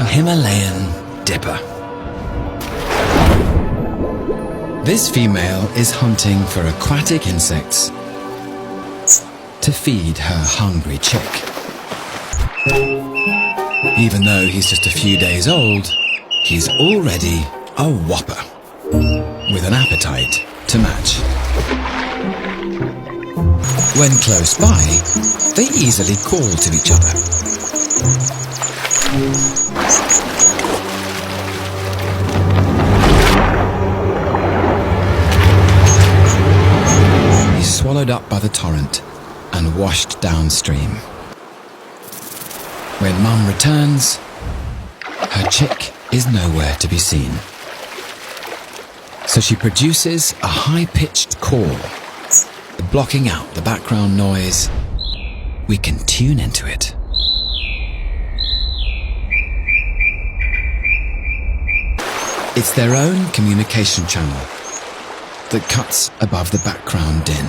Himalayan dipper. This female is hunting for aquatic insects to feed her hungry chick. Even though he's just a few days old, he's already a whopper with an appetite to match. When close by, they easily call to each other. He's swallowed up by the torrent and washed downstream. When Mum returns, her chick is nowhere to be seen. So she produces a high-pitched call, blocking out the background noise. We can tune into it. It's their own communication channel that cuts above the background din.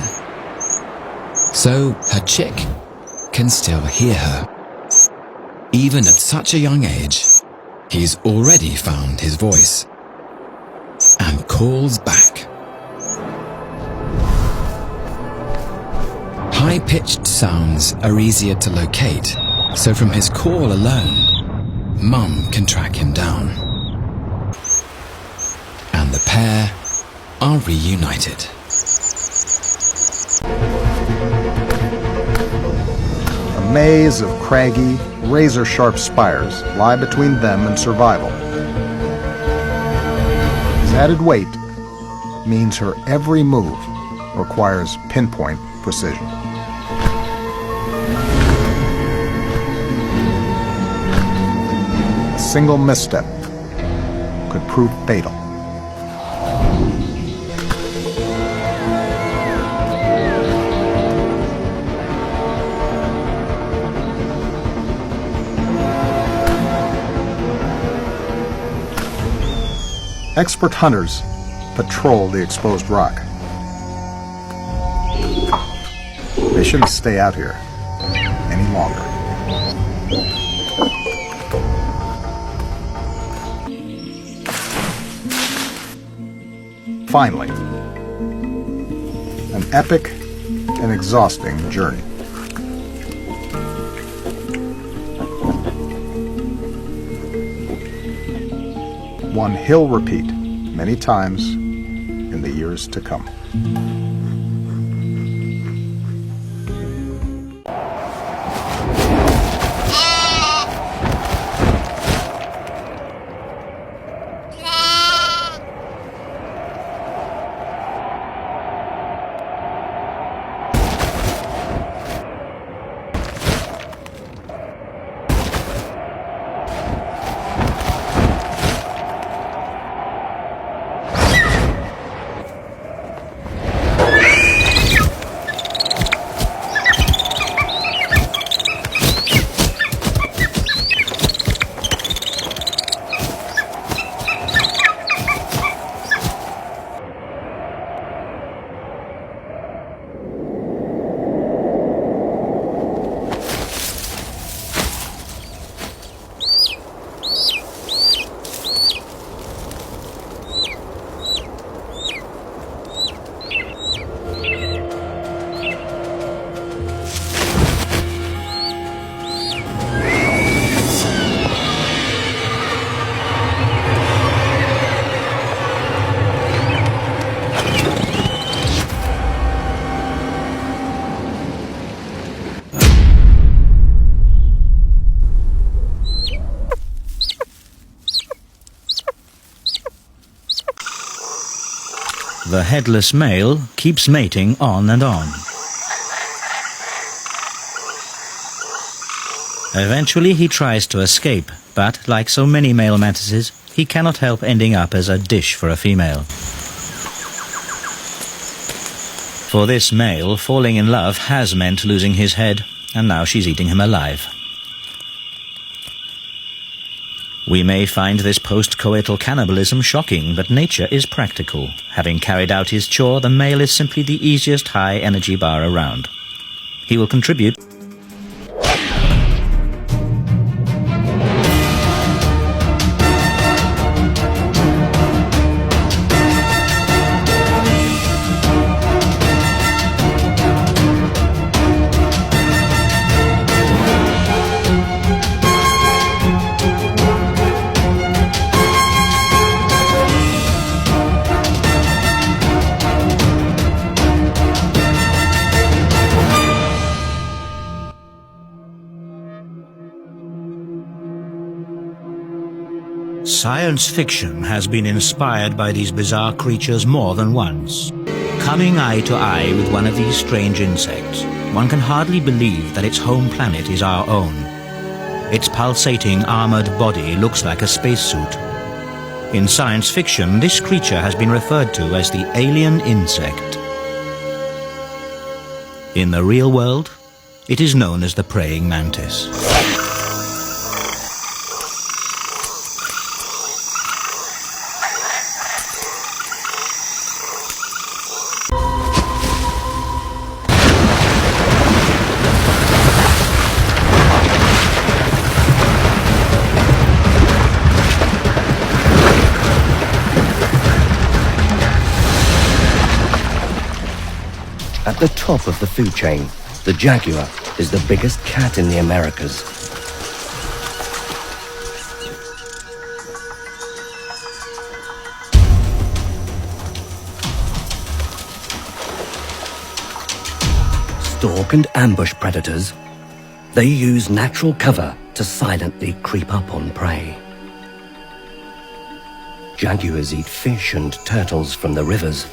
So her chick can still hear her. Even at such a young age, he's already found his voice and calls back. High-pitched sounds are easier to locate, so from his call alone, Mum can track him down. And the pair are reunited. A maze of craggy, razor-sharp spires lie between them and survival. His added weight means her every move requires pinpoint precision. A single misstep could prove fatal. Expert hunters patrol the exposed rock. They shouldn't stay out here any longer. Finally, an epic and exhausting journey. One he'll repeat many times in the years to come. The headless male keeps mating on and on. Eventually he tries to escape, but like so many male mantises, he cannot help ending up as a dish for a female. For this male, falling in love has meant losing his head, and now she's eating him alive. We may find this post-coital cannibalism shocking, but nature is practical. Having carried out his chore, the male is simply the easiest high-energy bar around. He will contribute Science fiction has been inspired by these bizarre creatures more than once. Coming eye to eye with one of these strange insects, one can hardly believe that its home planet is our own. Its pulsating armored body looks like a spacesuit. In science fiction, this creature has been referred to as the alien insect. In the real world, it is known as the praying mantis. At the top of the food chain, the jaguar is the biggest cat in the Americas. Stalk and ambush predators, they use natural cover to silently creep up on prey. Jaguars eat fish and turtles from the rivers,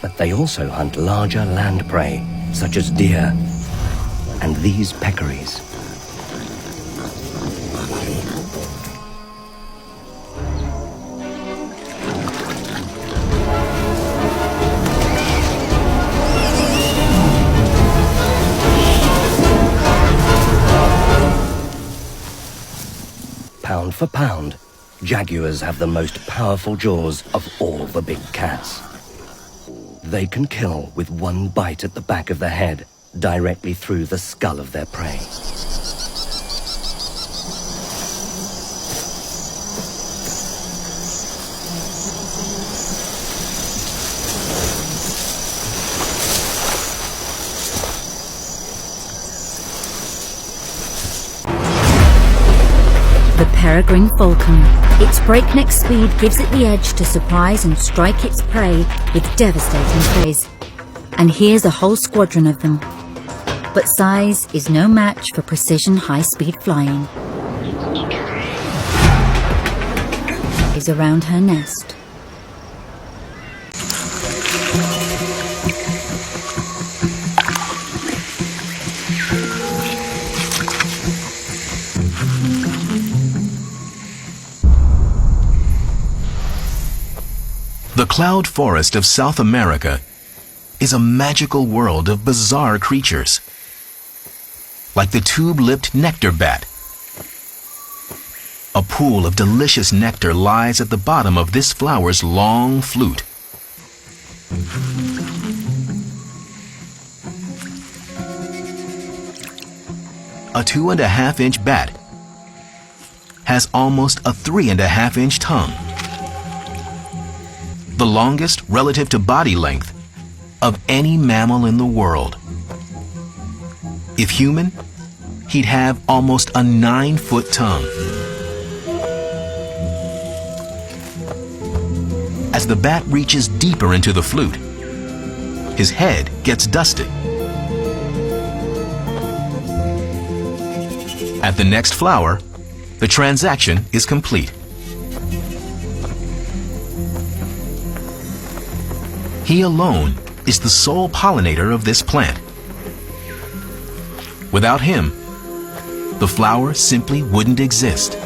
but they also hunt larger land prey, such as deer and these peccaries. Pound for pound, jaguars have the most powerful jaws of all the big cats. They can kill with one bite at the back of the head, directly through the skull of their prey. The peregrine falcon. Its breakneck speed gives it the edge to surprise and strike its prey with devastating plays. And here's a whole squadron of them. But size is no match for precision high-speed flying. Is around her nest. The cloud forest of South America is a magical world of bizarre creatures, like the tube-lipped nectar bat. A pool of delicious nectar lies at the bottom of this flower's long flute. A 2.5-inch bat has almost a 3.5-inch tongue, the longest relative to body length of any mammal in the world. If human, he'd have almost a 9-foot tongue. As the bat reaches deeper into the flute, his head gets dusted. At the next flower, the transaction is complete. He alone is the sole pollinator of this plant. Without him, the flower simply wouldn't exist.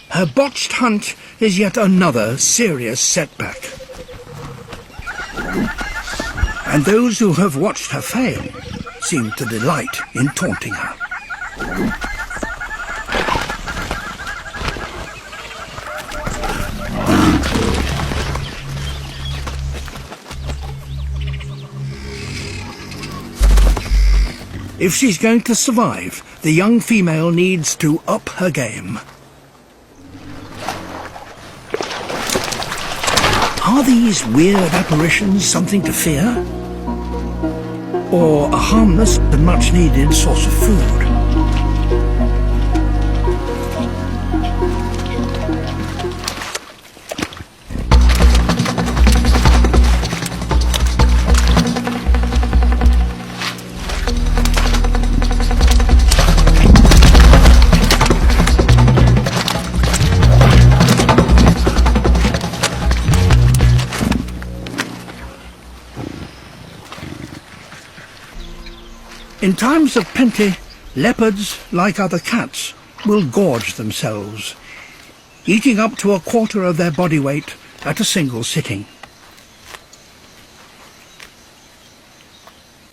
Her botched hunt is yet another serious setback. And those who have watched her fail seem to delight in taunting her. If she's going to survive, the young female needs to up her game. Are these weird apparitions something to fear? or a harmless and much-needed source of food. In times of plenty, leopards, like other cats, will gorge themselves, eating up to a quarter of their body weight at a single sitting.